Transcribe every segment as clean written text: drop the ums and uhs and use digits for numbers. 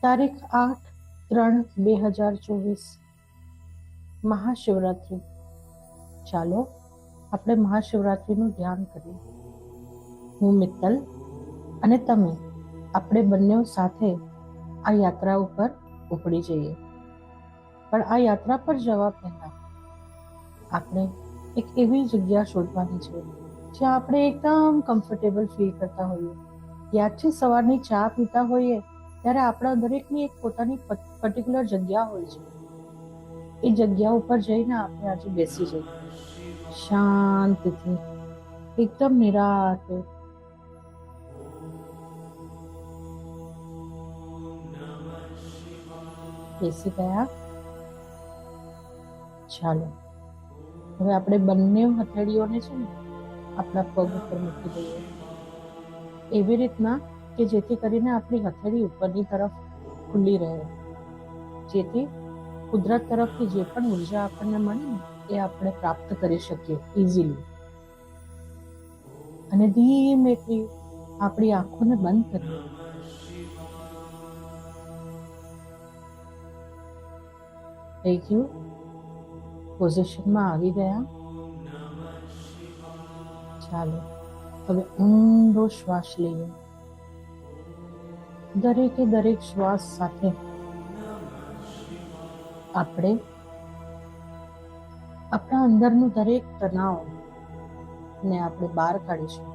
તારીખ 8/3/2024 મહાશિવરાત્રિ. ચાલો આપણે મહાશિવરાત્રિનું ધ્યાન કરીએ. હું મિત્તલ અને તમે આપણે બંને સાથે આ યાત્રા ઉપર ઉપડી જઈએ. પણ આ યાત્રા પર જવા પહેલા આપણે એક એવી જગ્યા શોધવાની છે જ્યાં આપણે એકદમ કમ્ફર્ટેબલ ફીલ કરતા હોઈએ. યાદ છે, સવારની ચા પીતા હોઈએ ત્યારે આપણા દરેકની એક પોતાની પર્ટિક્યુલર જગ્યા હોય છે. એ જગ્યા ઉપર જઈને આપણે આજે બેસી જઈએ શાંતિથી, એકદમ નિરાંતે. બેસી ગયા? ચાલો હવે આપણે બંને હથેળીઓને છે ને આપણા પગ ઉપર મૂકી દઈએ, એવી રીતના કે જેથી કરીને આપણી હથેળી ઉપરની તરફ ખુલ્લી રહે, જેથી કુદરત તરફથી જે પણ ઉર્જા આપણને મળે ને એ આપણે પ્રાપ્ત કરી શકીએ ઇઝીલી. અને ધીમેથી આપણી આંખોને બંધ કરીએ. થઈ ગયું? પોઝિશનમાં આવી ગયા? ચાલો હવે ઊંડો શ્વાસ લઈએ. દરેકે દરેક શ્વાસ સાથે આપણે આપણા અંદરનું દરેક તણાવ ને આપણે બહાર કાઢીશું.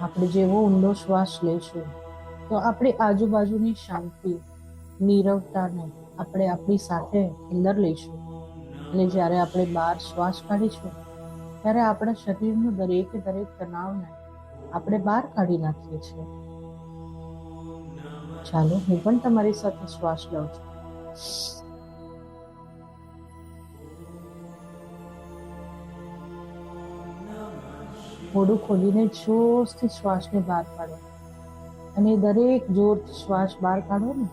આપણે જેવો ઊંડો શ્વાસ લઈશું તો આપણી આજુબાજુની શાંતિ, નીરવતાને આપણે આપણી સાથે અંદર લઈશું. અને જ્યારે આપણે બહાર શ્વાસ કાઢીશું ત્યારે આપણા શરીરનું દરેકે દરેક તણાવને આપણે બહાર કાઢી નાખીએ છીએ. ચાલો હું પણ તમારી સાથે શ્વાસ લઉં છું. મોઢું ખોલીને જોરથી શ્વાસને બહાર કાઢો. અને દરેક જોરથી શ્વાસ બહાર કાઢો ને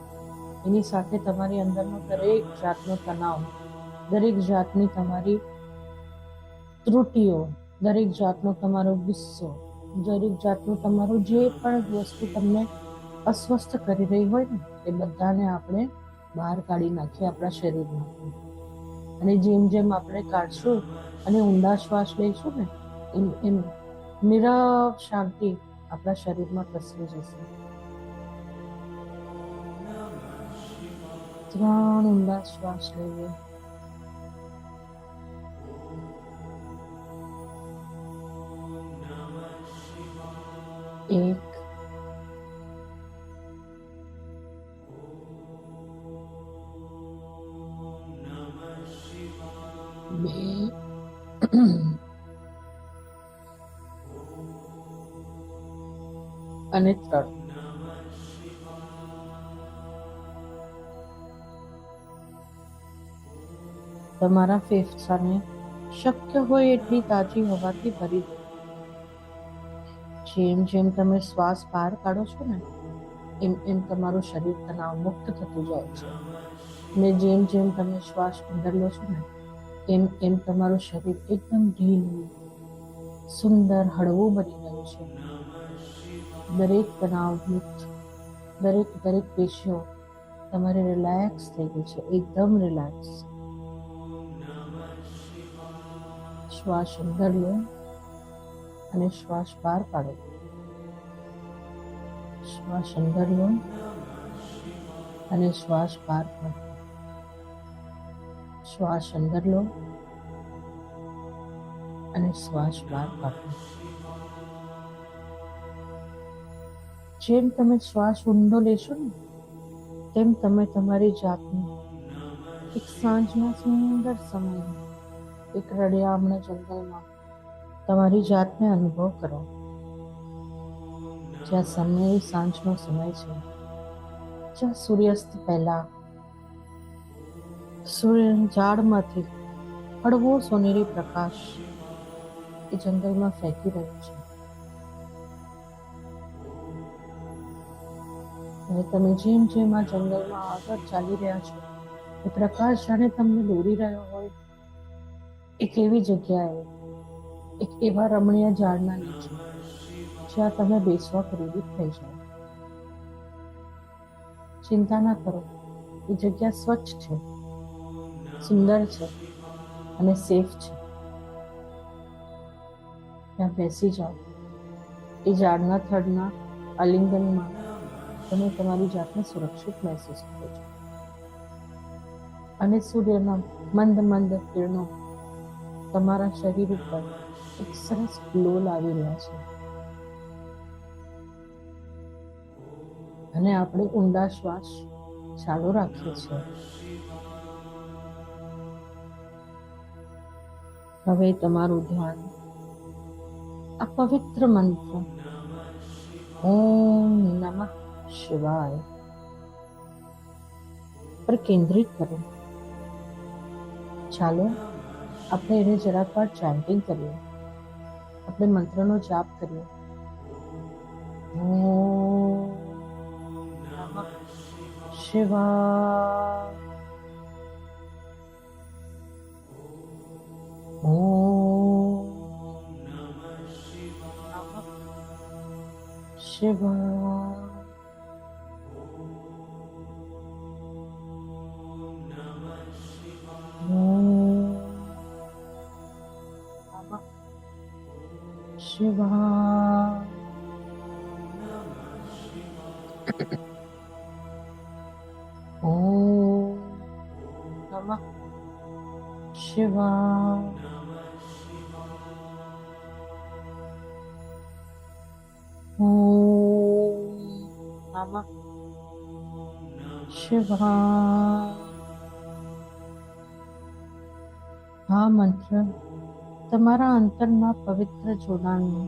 એની સાથે તમારી અંદરનો દરેક જાતનો તણાવ, દરેક જાતની તમારી ત્રુટિઓ, દરેક જાતનો તમારો ગુસ્સો, દરેક જાતનું તમારું જે પણ વસ્તુ તમને અસ્વસ્થ કરી રહી હોય ને એ બધાને આપણે બહાર કાઢી નાખીએ આપણા શરીરમાંથી. અને જેમ જેમ આપણે કાઢશું અને ઊંડા શ્વાસ લઈશું ને એમ એમ નીરવ શાંતિ આપણા શરીરમાં પ્રસરી જશે. 3 ઊંડા શ્વાસ લઈએ. 1 2 અને 3. તમારા ફેફસાને શક્ય હોય એટલી તાજી હવાથી ભરી દો. જેમ જેમ તમે શ્વાસ બહાર કાઢો છો ને એમ એમ તમારું શરીર તણાવ મુક્ત થતું જાય છે. અને જેમ જેમ તમે શ્વાસ અંદર લો છો ને એમ એમ તમારું શરીર એકદમ ઢીલું, સુંદર, હળવું બની રહ્યું છે. દરેક તણાવ મુક્ત, દરેક પેશીઓ તમારે રિલેક્સ થઈ ગઈ છે, એકદમ રિલેક્સ. શ્વાસ અંદર લો અને શ્વાસ બહાર કાઢો. શ્વાસ અંદર લો અને શ્વાસ બહાર કાઢો. શ્વાસ અંદર લો અને શ્વાસ બહાર કાઢો. જેમ તમે શ્વાસ ઊંડો લેશો ને તેમ તમે તમારી જાતને એક સાંજના સુંદર સમય, એક રળિયામણા જંગલમાં તમારી જાતને અનુભવ કરો, જ્યાં સમય સાંજનો સમય છે, જ્યાં સૂર્યાસ્ત પહેલા ઝાડમાંથી હળવો સોનેરી પ્રકાશ એ જંગલમાં ફેંકી રહ્યો છે. અને તમે જેમ જેમ આ જંગલમાં આગળ ચાલી રહ્યા છો એ પ્રકાશ જાણે તમને દોરી રહ્યો હોય એક એવી જગ્યાએ, એક એવા રમણીય ઝાડના નીચે જ્યાં તમે બેસવા પ્રેરિત થઈ જાઓ, ચિંતા ના કરો, એ જગ્યા સ્વચ્છ છે, સુંદર છે અને સેફ છે. ત્યાં બેસી જાઓ. એ ઝાડના થડના આલિંગનમાં તમે તમારી જાતને સુરક્ષિત મહેસૂસ કરો છો અને સૂર્યના મંદ મંદ કિરણો તમારા શરીર ઉપર એક સરસ ગ્લો લાવી રહ્યા છે. અને આપણે ઊંડા શ્વાસ ચાલુ રાખીએ છીએ. હવે તમારું ધ્યાન આ પવિત્ર મંત્ર ઓમ નમઃ શિવાય પર કેન્દ્રિત કરો. ચાલો આપણે એને જરાક વાર ચેન્ટિંગ કરીએ. આપણે મંત્રનો જાપ કરીએ. ઓમ નમઃ શિવાય. ઓમ નમઃ શિવાય. શિવાય. ઓમ નમઃ શિવાય. ઓમ નમઃ શિવાય. આ મંત્ર તમારા અંતરમાં પવિત્ર જોડાણને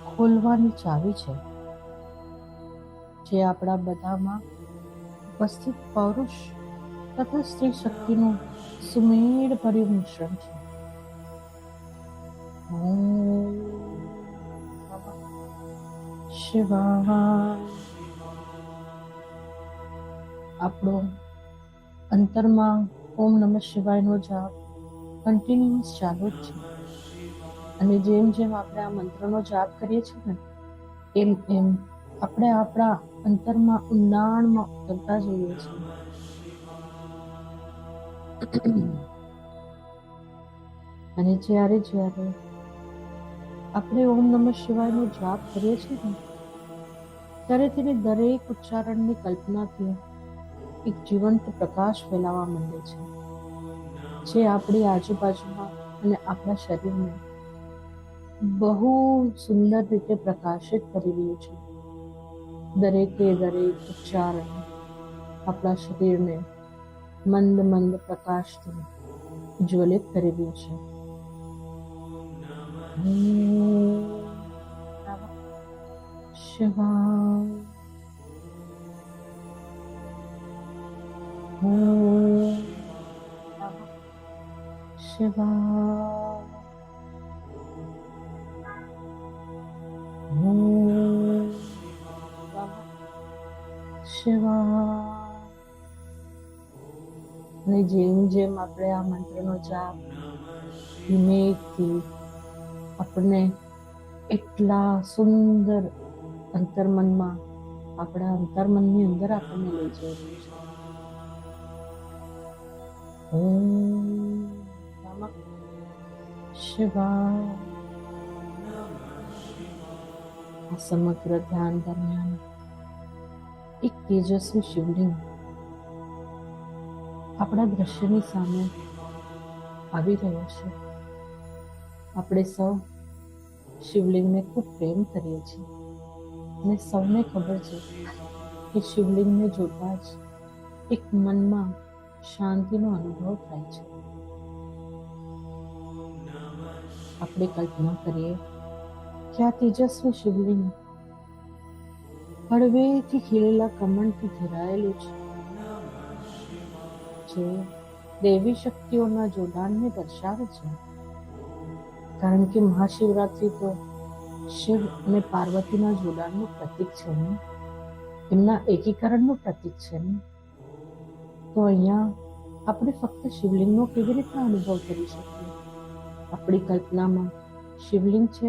ખોલવાની ચાવી છે, જે આપણા બધામાં ઉપસ્થિત પૌરુષ તથા સ્ત્રી શક્તિનું સુમેળભર્યું મિશ્રણ છે. ઓમ નમઃ શિવાય. આપણો અંતરમાં ઓમ નમઃ શિવાયનો જાપ કન્ટિન્યુઅસ ચાલુ જ છે. અને જેમ જેમ આપણે આ મંત્રનો જાપ કરીએ છીએ ને એમ એમ આપણે આપણા અંતરમાં ઊંડાણમાં ઉતરતા જઈએ છીએ. અને જ્યારે જ્યારે આપણે ઓમ નમઃ શિવાયનો જાપ કરીએ છીએ ને ત્યારે તેની દરેક ઉચ્ચારણની કલ્પનાથી એક જીવંત પ્રકાશ ફેલાવા માંડે છે, જે આપણી આજુબાજુમાં અને આપણા શરીરને બહુ સુંદર રીતે પ્રકાશિત કરી રહ્યું છે. દરેકે દરેક ઉચ્ચારણ આપણા શરીરને મંદ મંદ પ્રકાશથી જ્વલિત કરી રહ્યું છે. ઓમ નમઃ શિવાય. ઓમ નમઃ શિવાય. ઓમ નમઃ શિવાય. અને જેમ જેમ આપણે આ મંત્રનો જાપ ધીમેથી આપણને એટલા સુંદર અંતર્મનમાં આપણા અંતર્મનની અંદર આપણને લઈ જઈ રહ્યું છે. ઓમ નમઃ શિવાય. આ સમગ્ર ધ્યાન દરમિયાન એક તેજસ્વી શિવલિંગ આપણા દ્રશ્યની સામે આવી રહ્યો છે. આપણે સૌ શિવલિંગને ખૂબ પ્રેમ કરીએ છીએ અને સૌને ખબર છે કે શિવલિંગને જોતા જ એક મનમાં શાંતિનો અનુભવ થાય છે. આપણે કલ્પના કરીએ કે આ તેજસ્વી શિવલિંગ હળવેથી ખીલેલા કમળથી ઘેરાયેલું છે, જે દેવી શક્તિઓના જોડાણને દર્શાવે છે. કારણ કે મહાશિવરાત્રિ તો શિવ અને પાર્વતીના જોડાણનું પ્રતીક છે ને, એમના એકીકરણનું પ્રતીક છે ને. તો અહીંયા આપણે ફક્ત શિવલિંગનો કેવી રીતના અનુભવ કરી શકીએ? આપણી કલ્પનામાં શિવલિંગ છે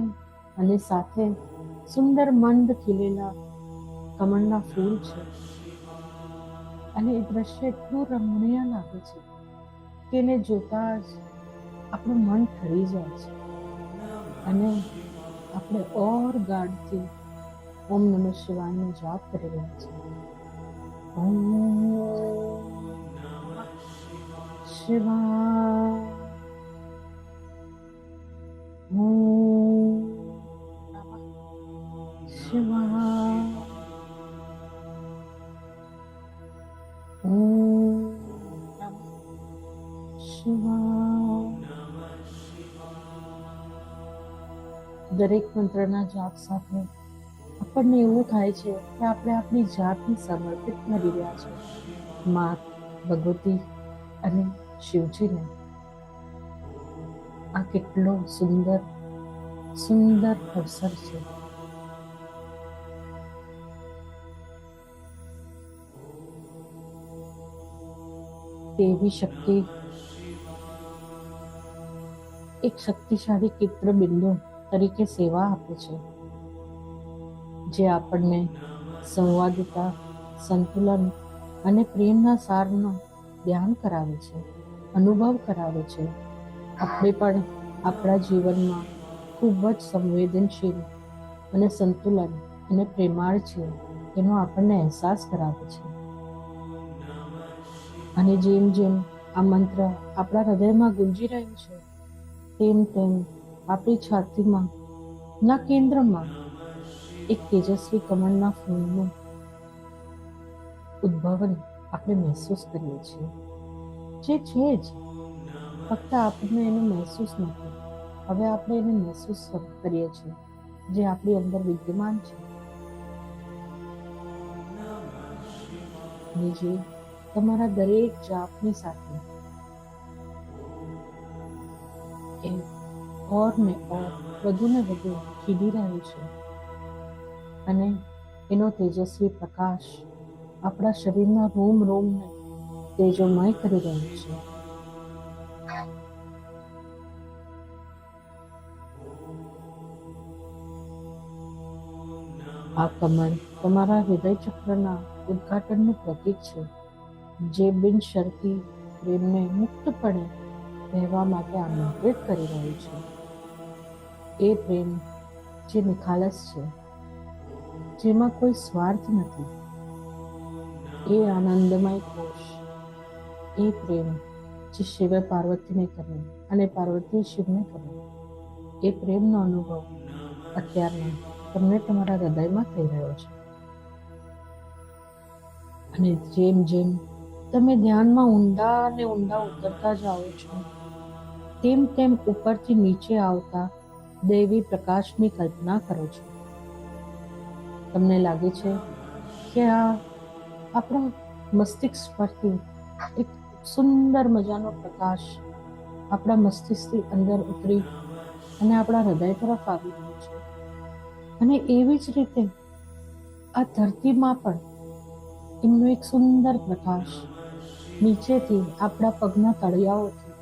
અને સાથે સુંદર મંદ ખીલેલા કમળના ફૂલ છે. અને એ દ્રશ્ય એટલું રમણીય લાગે છે કે એને જોતા જ આપણું મન ઠરી જાય છે અને આપણે ઓર ગાઢથી ઓમ નમઃ શિવાયનો જાપ કરી રહ્યા છીએ. ઓમ શિવાય, ઓમ શિવાય, ઓમ શિવાય. દરેક મંત્રના જાપ સાથે આપણને એવું થાય છે કે આપણે આપણી જાતને સમર્પિત કરી રહ્યા છે મા ભગવતી અને શિવજીને. આ કેટલો સુંદર સુંદર અવસર છે. દેવી શક્તિ એક શક્તિશાળી કેન્દ્ર બિંદુ તરીકે સેવા આપે છે, જે આપણને સંવાદિતા, સંતુલન અને પ્રેમના સારનો ધ્યાન કરાવે છે, અનુભવ કરાવે છે. આપણે પણ આપણા જીવનમાં ખૂબ જ સંવેદનશીલ અને સંતુલન અને પ્રેમાળ છે એનો આપણને અહેસાસ કરાવે છે. અને જેમ જેમ આ મંત્ર આપણા હૃદયમાં ગુંજી રહ્યું છે, તેમ તેમ આપણી છાતીમાં ના કેન્દ્રમાં એક તેજસ્વી કમળના ફૂલનું ઉદ્ભવન આપણે મહેસૂસ કરીએ છીએ, જે છે જ, ફક્ત આપણને એનો મહેસૂસ નથી. હવે આપણે એને મહેસૂસ કરીએ છીએ, જે આપણી અંદર વિદ્યમાન છે. અને જે તમારા દરેક જાપની સાથે એ ઓર ને ઓર વધુ ને વધુ ખીલી રહ્યું છે અને એનો તેજસ્વી પ્રકાશ આપણા શરીરના રોમ રોમને તેજોમય કરી રહ્યું છે. આ કમળ તમારા હૃદય ચક્રના ઉદ્ઘાટનનું પ્રતીક છે, જે બિનશરતી પ્રેમને મુક્તપણે રહેવા માટે આમંત્રિત કરી રહ્યું છે. એ પ્રેમ જે નિખાલસ છે, જેમાં કોઈ સ્વાર્થ નથી. એ આનંદમય કોશ, એ પ્રેમ જે શિવે પાર્વતીને કર્યો અને પાર્વતીએ શિવને કર્યો, એ પ્રેમનો અનુભવ અત્યારના તમને તમારા હૃદયમાં થઈ રહ્યો છે. અને જેમ જેમ તમે ધ્યાનમાં ઊંડા અને ઊંડા ઉતરતા જાઓ છો, તેમ તેમ ઉપરથી નીચે આવતા દૈવી પ્રકાશની કલ્પના કરો છો. તમને લાગે છે કે આ આપણા મસ્તિષ્ક પરથી એક સુંદર મજાનો પ્રકાશ આપણા મસ્તિષ્કની અંદર ઉતરી અને આપણા હૃદય તરફ આવી રહ્યો છે. અને એવી જ રીતે આ ધરતીમાં પણ એમનો એક સુંદર પ્રકાશ નીચેથી આપણા પગના તળિયાઓથી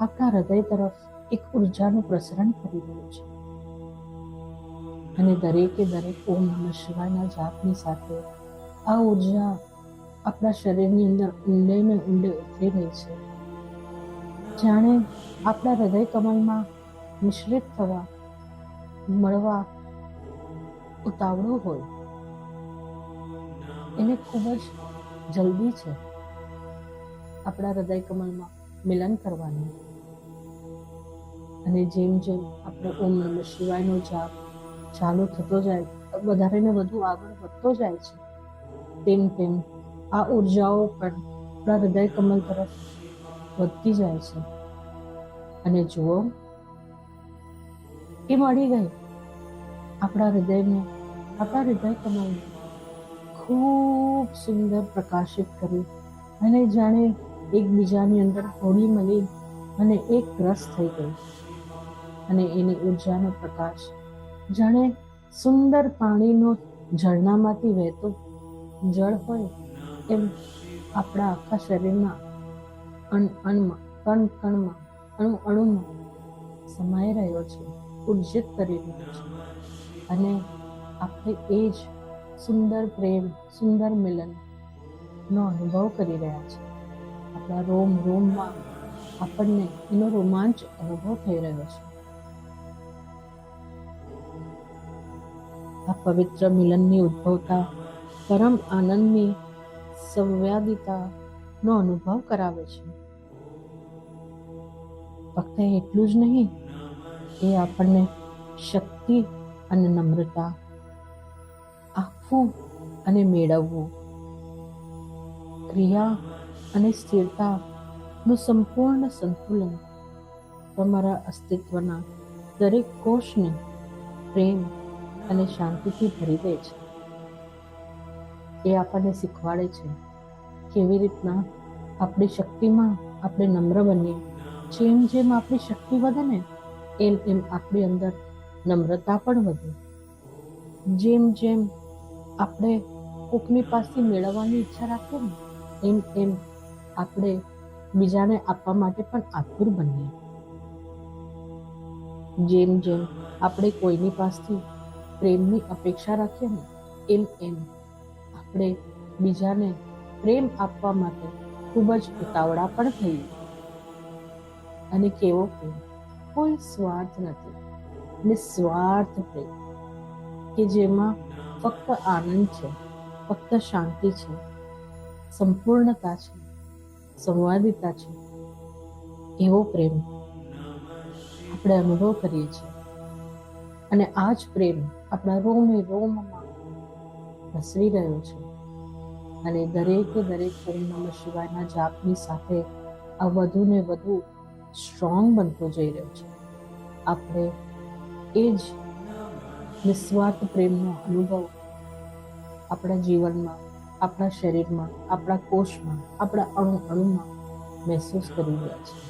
આપણા હૃદય તરફ એક ઉર્જાનું પ્રસરણ કરી રહ્યું છે. અને દરેકે દરેક ઓમ નમઃ શિવાયના જાપની સાથે આ ઉર્જા આપણા શરીરની અંદર ઊંડે ને ઊંડે ઉતરી રહી છે, જાણે આપણા હૃદય કમળમાં મિશ્રિત થવા મળવા ઉતાવળું હોય. એને ખૂબ જ જલ્દી છે આપણા હૃદય કમળમાં મિલન કરવાની. અને જેમ જેમ આપણે ઓમ નમઃ શિવાયનો જાપ ચાલુ થતો જાય, વધારે ને વધુ આગળ વધતો જાય છે, તેમ તેમ આ ઉર્જાઓ પણ આપણા હૃદય કમળ તરફ વધતી જાય છે. અને જુઓ, એ મળી ગઈ આપણા હૃદયને, આપણા હૃદય કમળને ખૂબ સુંદર પ્રકાશિત કરી અને જાણે એકબીજાની અંદર હોળી મળી અને એક રસ થઈ ગઈ. અને એની ઉર્જાનો પ્રકાશ જાણે સુંદર પાણીનો ઝરણામાંથી વહેતો જળ હોય એમ આપણા આખા શરીરના અણમાં, કણ કણમાં, અણુ અણુમાં સમાઈ રહ્યો છે, ઉર્જિત કરી રહ્યો છે. અને આપણે એ જ સુંદર પ્રેમ, સુંદર મિલન નો અનુભવ કરી રહ્યા છે. આપણા રોમ રોમમાં આપણને એનો રોમાંચ અનુભવ થઈ રહ્યો છે. આ પવિત્ર મિલનની ઉદ્ભવતા પરમ આનંદની સંવાદિતાનો અનુભવ કરાવે છે. ફક્ત એટલું જ નહીં, એ આપણને શક્તિ અને નમ્રતા, આપવું અને મેળવવું, ક્રિયા અને સ્થિરતાનું સંપૂર્ણ સંતુલન, તમારા અસ્તિત્વના દરેક કોષને પ્રેમ અને શાંતિથી ભરી દે છે. એ આપણને શીખવાડે છે કેવી રીતના આપણી શક્તિમાં આપણે નમ્ર બનીએ. જેમ જેમ આપણી શક્તિ વધે ને એમ એમ આપણી અંદર નમ્રતા પણ વધે. જેમ જેમ આપણે કોકની પાસેથી મેળવવાની ઈચ્છા રાખીએ ને એમ એમ આપણે બીજાને આપવા માટે પણ આતુર બનીએ. જેમ જેમ આપણે કોઈની પાસેથી પ્રેમની અપેક્ષા રાખીએ ને એમ એમ આપણે બીજાને પ્રેમ આપવા માટે ખૂબ જ ઉતાવળા પણ થઈએ. અને કેવો પ્રેમ, કોઈ સ્વાર્થ નથી, નિસ્વાર્થ પ્રેમ કે જેમાં ફક્ત આનંદ છે, ફક્ત શાંતિ છે, સંપૂર્ણતા છે, સંવાદિતા છે. એવો પ્રેમ આપણે અનુભવ કરીએ છીએ. અને આ જ પ્રેમ આપણા રોમે રોમમાં પ્રસરી રહ્યો છે. અને દરેકે દરેક ઓમ નમઃ શિવાયના જાપની સાથે આ વધુ ને વધુ સ્ટ્રોંગ બનતો જઈ રહ્યો છે. આપણે એ જ નિસ્વાર્થ પ્રેમનો અનુભવ આપણા જીવનમાં, આપણા શરીરમાં, આપણા કોષમાં, આપણા અણુ અણુમાં મહેસૂસ કરી રહ્યા છીએ.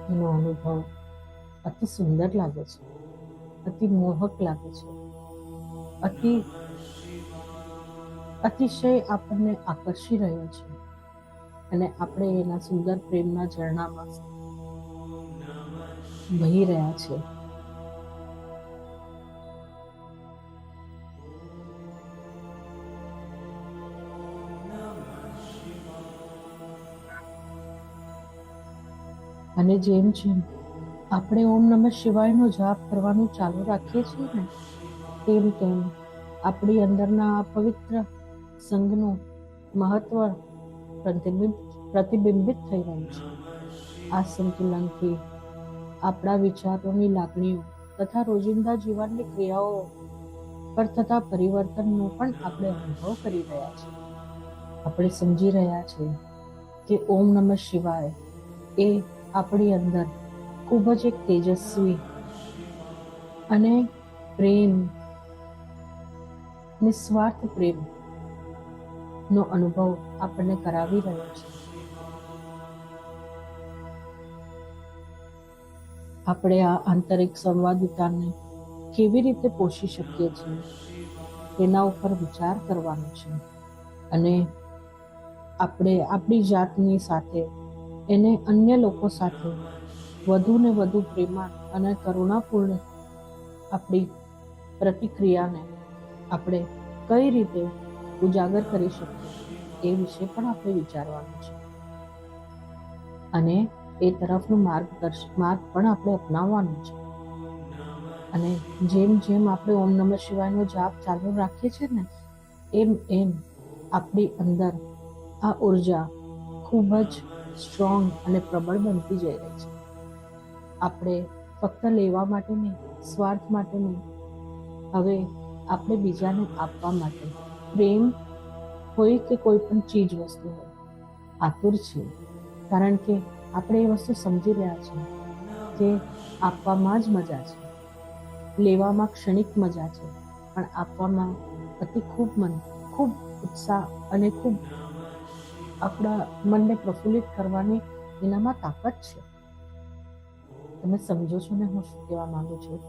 એનો અનુભવ અતિ સુંદર લાગે છે, અતિ મોહક લાગે છે, અતિશય આપણને આકર્ષી રહ્યો છે. અને આપણે એના સુંદર પ્રેમના ઝરણામાં વહી રહ્યા છે. અને જેમ જેમ આપણે ઓમ નમઃ શિવાયનો જાપ કરવાનું ચાલુ રાખીએ છીએ ને તેમ તેમ આપણી અંદરના આ પવિત્ર સંઘનું મહત્વ પ્રતિબિંબિત થઈ રહ્યું છે. આ સંતુલનથી આપણા વિચારોની લાગણીઓ તથા રોજિંદા જીવનની ક્રિયાઓ પર થતા પરિવર્તનનો પણ આપણે અનુભવ કરી રહ્યા છીએ. આપણે સમજી રહ્યા છીએ કે ઓમ નમઃ શિવાય એ આપણી અંદર ખૂબ જ એક તેજસ્વી અને પ્રેમ, નિસ્વાર્થ પ્રેમ નો અનુભવ આપણને કરાવી રહ્યો છે. આપણે આ આંતરિક સંવાદિતાને કેવી રીતે પોષી શકીએ છીએ તેના ઉપર વિચાર કરવાનો છે. અને આપણે આપણી જાતની સાથે એને અન્ય લોકો સાથે વધુ ને વધુ પ્રેમાળ અને કરુણાપૂર્ણ આપણી પ્રતિક્રિયાને આપણે કઈ રીતે ઉજાગર કરી શકીએ એ વિશે પણ આપણે વિચારવાનું છે. અને એ તરફનું માર્ગ પણ આપણે અપનાવવાનું છે. અને જેમ જેમ આપણે ઓમ નમઃ શિવાયનો જાપ ચાલુ રાખીએ છીએ ને એમ એમ આપણી અંદર આ ઉર્જા ખૂબ જ સ્ટ્રોંગ અને પ્રબળ બનતી જઈ રહી છે. આપણે ફક્ત લેવા માટે નહીં, સ્વાર્થ માટે નહીં, હવે આપણે બીજાને આપવા માટે પ્રેમ હોય કે કોઈ પણ ચીજ વસ્તુ હોય આતુર છીએ. કારણ કે આપણે એ વસ્તુ સમજી રહ્યા છીએ કે આપવામાં જ મજા છે, લેવામાં ક્ષણિક મજા છે, પણ આપવામાં ખૂબ ઉત્સાહ અને ખૂબ આપણા મનને પ્રફુલ્લિત કરવાની એનામાં તાકાત છે. તમે સમજો છો ને હું શું કહેવા માંગુ છું?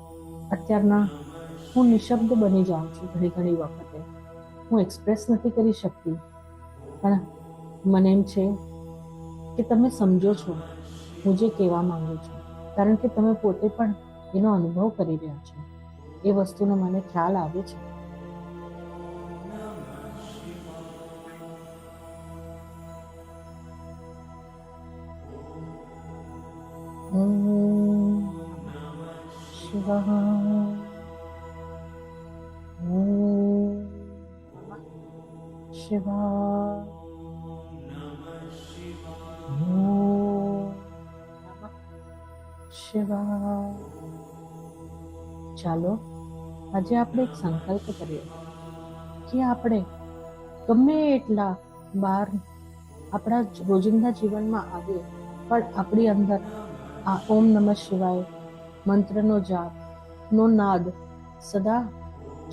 અત્યારના હું નિશબ્દ બની જાઉં છું ઘણી વખતે. હું એક્સપ્રેસ નથી કરી શકતી, પણ મને એમ છે કે તમે સમજો છો હું જે કહેવા માંગુ છું, કારણ કે તમે પોતે પણ એનો અનુભવ કરી રહ્યા છો. એ વસ્તુનો મને ખ્યાલ આવે છે. શિવાય. ઓમ નમઃ શિવાય. ઓમ નમઃ શિવાય. ચાલો આજે આપણે એક સંકલ્પ કરીએ કે આપણે ગમે એટલા બહાર આપણા રોજિંદા જીવનમાં આવીએ પણ આપણી અંદર આ ઓમ નમઃ શિવાય મંત્રનો જાપ નો નાદ સદા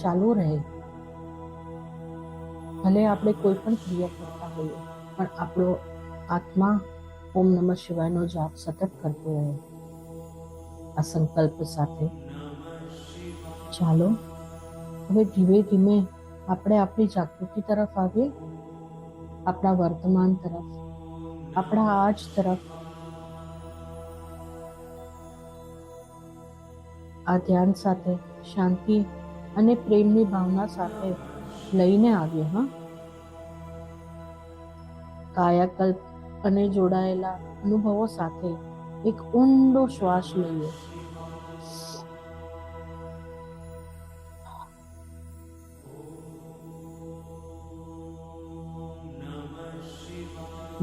ચાલુ રહે. ભલે આપણે કોઈ પણ ક્રિયા કરતા હોઈએ પણ આપણો આત્મા ઓમ નમઃ શિવાયનો જાપ સતત કરતો રહે. આ સંકલ્પ સાથે ચાલો હવે ધીમે ધીમે આપણે આપણી જાગૃતિ તરફ આવીએ, આપણા વર્તમાન તરફ, આપણા આજ તરફ. આ ધ્યાન સાથે શાંતિ અને પ્રેમની ભાવના સાથે લઈને આવીએ. કાયાકલ્પ અને જોડાયેલા અનુભવો સાથે એક ઊંડો શ્વાસ લઈએ.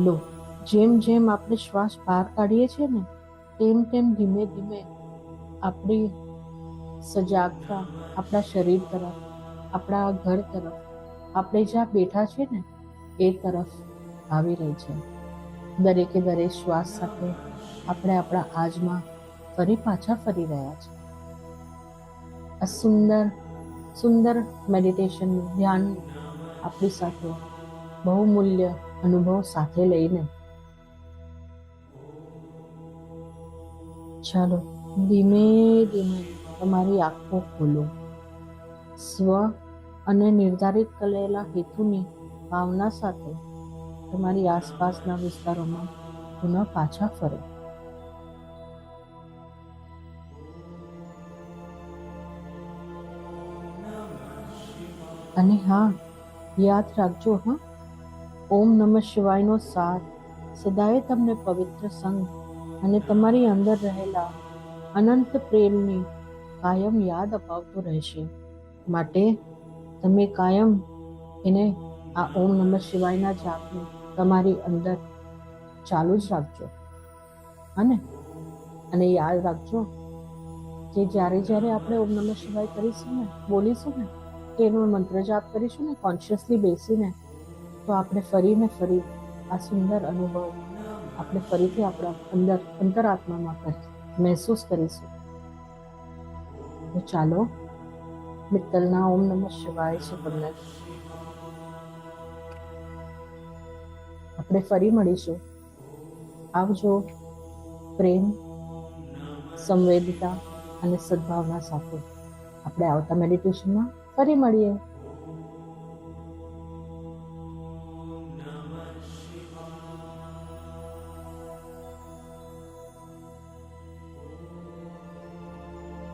લો, જેમ જેમ આપણે શ્વાસ બહાર કાઢીએ છીએ ને તેમ તેમ ધીમે ધીમે આપણી સજાગતા આપણા શરીર તરફ, આપણા ઘર તરફ, આપણે જ્યાં બેઠા છીએ ને એ તરફ આવી રહી છે. દરેકે દરેક શ્વાસ સાથે આપણે આપણા આજમાં ફરી પાછા ફરી રહ્યા છે. આ સુંદર સુંદર મેડિટેશનનું ધ્યાન આપણી સાથે બહુમૂલ્ય અનુભવ સાથે લઈને ચાલો ધીમે ધીમે તમારી આંખો ખોલો. સ્વ અને નિર્ધારિત કરેલા હેતુની ભાવના સાથે તમારી આસપાસના વિસ્તારોમાં પુનઃ પાછા ફરો. અને હા, યાદ રાખજો ઓમ નમઃ શિવાયનો સાથ સદાય તમને પવિત્ર સંગ અને તમારી અંદર રહેલા અનંત પ્રેમની કાયમ યાદ અપાવતો રહેશે. માટે તમે કાયમ એને આ ઓમ નમઃ શિવાયના જાપને તમારી અંદર ચાલુ જ રાખજો. અને યાદ રાખજો કે જ્યારે જ્યારે આપણે ઓમ નમઃ શિવાય કરીશું ને, બોલીશું ને, કે એનો મંત્ર જાપ કરીશું ને કોન્શિયસલી બેસીને, તો આપણે ફરીને ફરી આ સુંદર અનુભવ આપણે ફરીથી આપણા અંદર અંતરાત્મામાં મહેસૂસ કરીશું. તો ચાલો મિત્તલના ઓમ નમઃ શિવાય છે તમને. આપણે ફરી મળીશું. આવજો. પ્રેમ, સંવેદિતા અને સદભાવના સાથે આપણે આવતા મેડિટેશનમાં ફરી મળીએ.